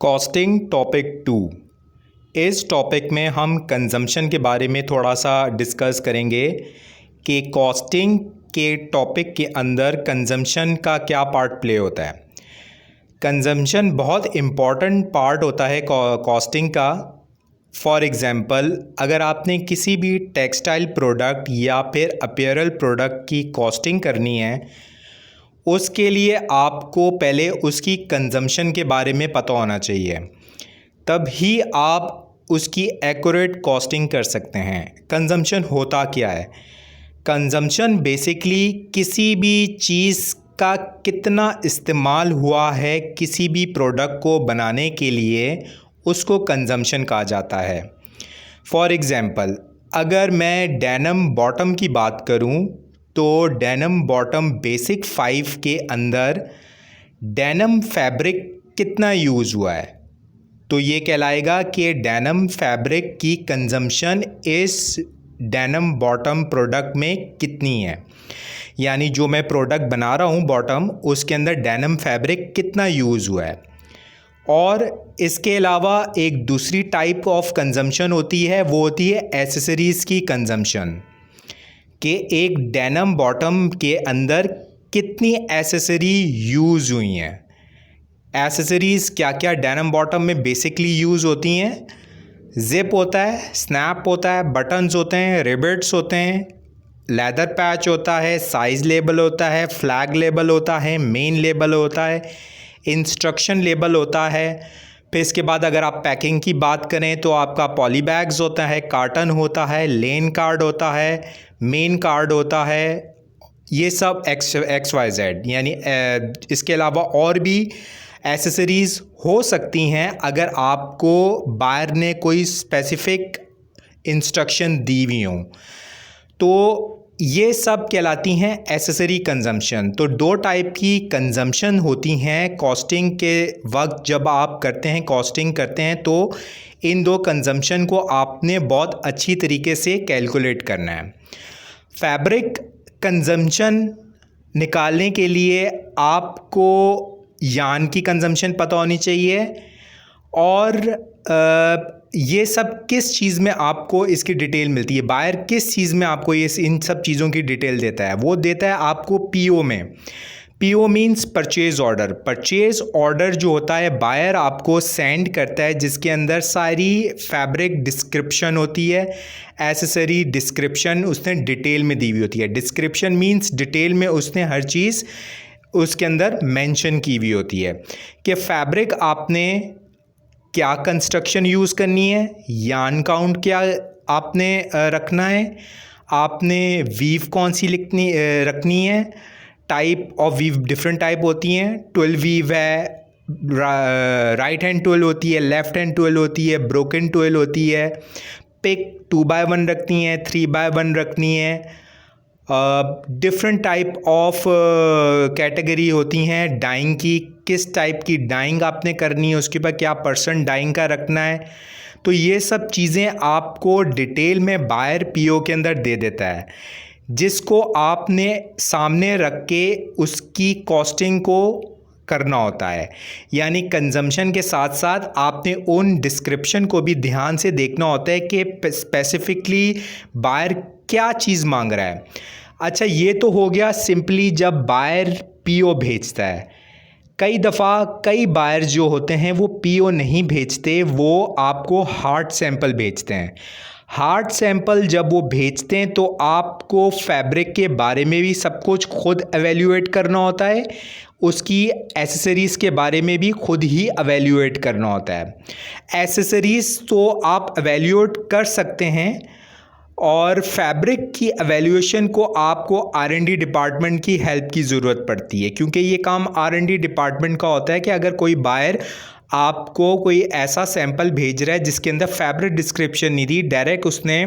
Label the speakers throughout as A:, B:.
A: Costing topic 2। इस topic में हम कंजम्पशन के बारे में थोड़ा सा डिस्कस करेंगे कि कॉस्टिंग के टॉपिक के अंदर कंजम्पशन का क्या पार्ट प्ले होता है। कंजम्पशन बहुत इम्पॉर्टेंट पार्ट होता है कॉस्टिंग का। फॉर एग्ज़ाम्पल, अगर आपने किसी भी टेक्सटाइल प्रोडक्ट या फिर अपीयरल प्रोडक्ट की कॉस्टिंग करनी है, उसके लिए आपको पहले उसकी कंजम्पशन के बारे में पता होना चाहिए, तब ही आप उसकी एक्यूरेट कॉस्टिंग कर सकते हैं। कंजम्पशन होता क्या है? कंजम्पशन बेसिकली किसी भी चीज़ का कितना इस्तेमाल हुआ है किसी भी प्रोडक्ट को बनाने के लिए, उसको कंजम्पशन कहा जाता है। फॉर एग्ज़ाम्पल, अगर मैं डेनिम बॉटम की बात करूं, तो डेनिम बॉटम बेसिक 5 के अंदर डेनिम फैब्रिक कितना यूज़ हुआ है, तो ये कहलाएगा कि डेनिम फैब्रिक की कंजम्पशन इस डेनिम बॉटम प्रोडक्ट में कितनी है। यानी जो मैं प्रोडक्ट बना रहा हूँ बॉटम, उसके अंदर डेनिम फैब्रिक कितना यूज़ हुआ है। और इसके अलावा एक दूसरी टाइप ऑफ कंजम्पशन होती है, वो होती है एसेसरीज़ की कंजम्पशन, कि एक डेनिम बॉटम के अंदर कितनी एसेसरी यूज़ हुई हैं। एसेसरीज़ क्या क्या डेनिम बॉटम में बेसिकली यूज़ होती हैं? ज़िप होता है, स्नैप होता है, बटन्स होते हैं, रिबेट्स होते हैं, लेदर पैच होता है, साइज़ लेबल होता है, फ्लैग लेबल होता है, मेन लेबल होता है, इंस्ट्रक्शन लेबल होता है। फिर इसके बाद अगर आप पैकिंग की बात करें तो आपका पॉली बैग्स होता है, कार्टन होता है, लेन कार्ड होता है, मेन कार्ड होता है। ये सब एक्स वाई जेड, यानी इसके अलावा और भी एसेसरीज़ हो सकती हैं अगर आपको बायर ने कोई स्पेसिफिक इंस्ट्रक्शन दी हुई हों, तो ये सब कहलाती हैं एसेसरी कंजम्पशन। तो दो टाइप की कंजम्पशन होती हैं कॉस्टिंग के वक्त। जब आप करते हैं कॉस्टिंग करते हैं तो इन दो कंजम्पशन को आपने बहुत अच्छी तरीके से कैलकुलेट करना है। फैब्रिक कंजम्पशन निकालने के लिए आपको यार्न की कंजम्पशन पता होनी चाहिए, और ये सब किस चीज़ में आपको इसकी डिटेल मिलती है। बायर किस चीज़ में आपको ये इन सब चीज़ों की डिटेल देता है? वो देता है आपको पीओ में। PO means purchase order. Purchase order जो होता है बायर आपको सेंड करता है, जिसके अंदर सारी फैब्रिक डिस्क्रिप्शन होती है, एसेसरी डिस्क्रिप्शन उसने डिटेल में दी हुई होती है। डिस्क्रिप्शन मीन्स डिटेल में उसने हर चीज़ उसके अंदर मेंशन की हुई होती है कि फैब्रिक आपने क्या कंस्ट्रक्शन यूज़ करनी है, यार्न काउंट क्या आपने रखना है, आपने वीव कौन सी रखनी है, type of weave different type होती हैं। 12 वीव है, राइट हैंड 12 होती है, लेफ़्ट हैंड 12 होती है, ब्रोकन 12 होती है, पिक 2x1 रखनी है, 3x1 रखनी है। डिफरेंट टाइप ऑफ कैटेगरी होती हैं डाइंग की, किस टाइप की डाइंग आपने करनी है, उसके ऊपर क्या % डाइंग का रखना है। तो ये सब चीज़ें आपको डिटेल में बायर पीओ के अंदर दे देता है, जिसको आपने सामने रख के उसकी कॉस्टिंग को करना होता है। यानी कंजम्पशन के साथ साथ आपने उन डिस्क्रिप्शन को भी ध्यान से देखना होता है कि स्पेसिफिकली बायर क्या चीज़ मांग रहा है। अच्छा, ये तो हो गया सिंपली जब बायर पीओ भेजता है। कई दफ़ा कई बायर जो होते हैं वो पीओ नहीं भेजते, वो आपको हार्ड सैंपल भेजते हैं। हार्ड सैंपल जब वो भेजते हैं तो आपको फैब्रिक के बारे में भी सब कुछ खुद एवेल्यूएट करना होता है, उसकी एसेसरीज़ के बारे में भी खुद ही एवेल्यूएट करना होता है। एसेसरीज़ तो आप एवेल्यूएट कर सकते हैं, और फैब्रिक की एवेल्यूएशन को आपको R&D डिपार्टमेंट की हेल्प की ज़रूरत पड़ती है, क्योंकि ये काम R&D डिपार्टमेंट का होता है कि अगर कोई बायर आपको कोई ऐसा सैंपल भेज रहा है जिसके अंदर फैब्रिक डिस्क्रिप्शन नहीं थी, डायरेक्ट उसने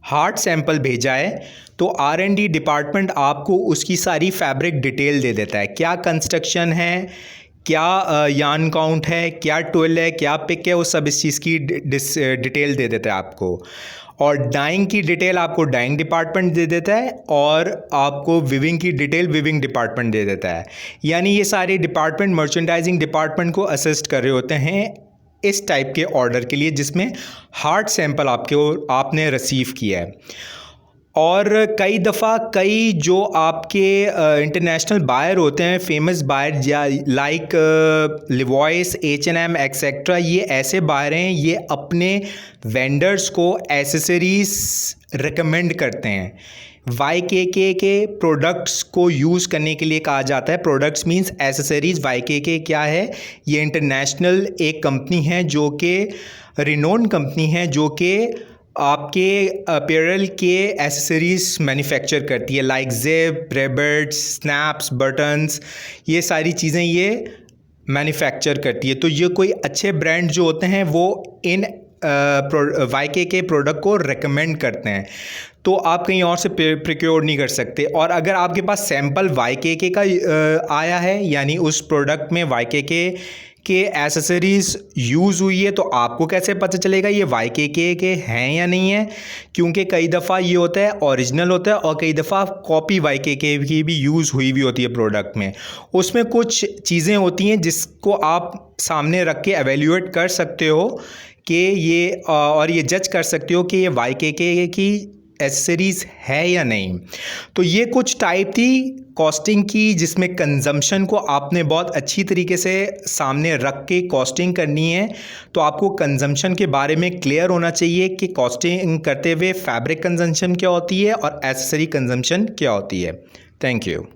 A: हार्ड सैंपल भेजा है, तो R&D डिपार्टमेंट आपको उसकी सारी फैब्रिक डिटेल दे देता है। क्या कंस्ट्रक्शन है, क्या यार्न काउंट है, क्या 12 है, क्या पिक है, वो सब इस चीज़ की डिटेल दे देता है आपको। और डाइंग की डिटेल आपको डाइंग डिपार्टमेंट दे देता है और आपको विविंग की डिटेल विविंग डिपार्टमेंट दे देता है। यानी ये सारे डिपार्टमेंट मर्चेंडाइजिंग डिपार्टमेंट को असिस्ट कर रहे होते हैं इस टाइप के ऑर्डर के लिए जिसमें हार्ड सैंपल आपने रिसीव किया है। और कई दफ़ा कई जो आपके इंटरनेशनल बायर होते हैं, famous buyer like Levi's, H&M etcetera, ये ऐसे बायर हैं, ये अपने वेंडर्स को एसेसरीज रिकमेंड करते हैं। YKK के प्रोडक्ट्स को यूज़ करने के लिए कहा जाता है। Products means accessories. YKK क्या है? ये इंटरनेशनल एक कंपनी है जो कि रिनोन कंपनी है जो कि आपके अपैरल के एसेसरीज मैन्युफैक्चर करती है, लाइक ज़िप, रिबट्स, स्नैप्स, बटन्स, ये सारी चीज़ें ये मैन्युफैक्चर करती है। तो ये कोई अच्छे ब्रांड जो होते हैं वो इन YKK प्रोडक्ट को रेकमेंड करते हैं, तो आप कहीं और से प्रिक्योर नहीं कर सकते। और अगर आपके पास सैंपल YKK का आया है, यानी उस प्रोडक्ट में YKK के एसेसरीज़ यूज़ हुई है, तो आपको कैसे पता चलेगा ये YKK के हैं या नहीं है? क्योंकि कई दफ़ा ये होता है ओरिजिनल होता है और कई दफ़ा कॉपी YKK की भी यूज़ हुई भी होती है प्रोडक्ट में। उसमें कुछ चीज़ें होती हैं जिसको आप सामने रख के एवेल्यूएट कर सकते हो कि ये और ये जज कर सकते हो कि ये YKK की एसेसरीज़ है या नहीं। तो ये कुछ टाइप थी कॉस्टिंग की जिसमें कंजम्पशन को आपने बहुत अच्छी तरीके से सामने रख के कॉस्टिंग करनी है। तो आपको कंजम्पशन के बारे में क्लियर होना चाहिए कि कॉस्टिंग करते हुए फैब्रिक कंजम्पशन क्या होती है और एसेसरी कंजम्पशन क्या होती है। Thank you.